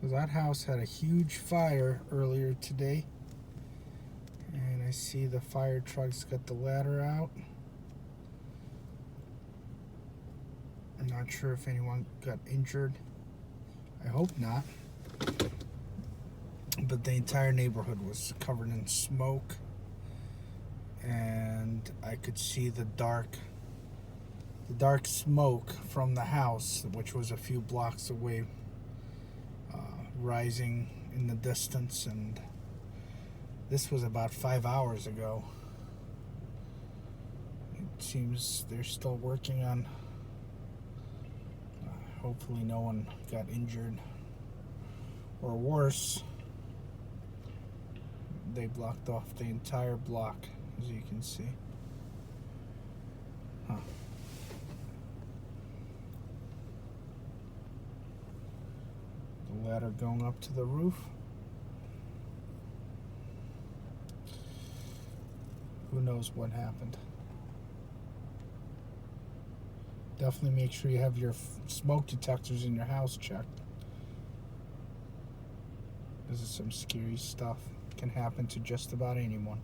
So that house had a huge fire earlier today. And I see the fire truck's got the ladder out. I'm not sure if anyone got injured. I hope not. But the entire neighborhood was covered in smoke. And I could see the dark smoke from the house, which was a few blocks away, rising in the distance. And this was about 5 hours ago. It seems they're still working on, hopefully no one got injured or worse. They blocked off the entire block, as you can see. The ladder going up to the roof. Who knows what happened? Definitely make sure you have your smoke detectors in your house checked. This is some scary stuff. Can happen to just about anyone.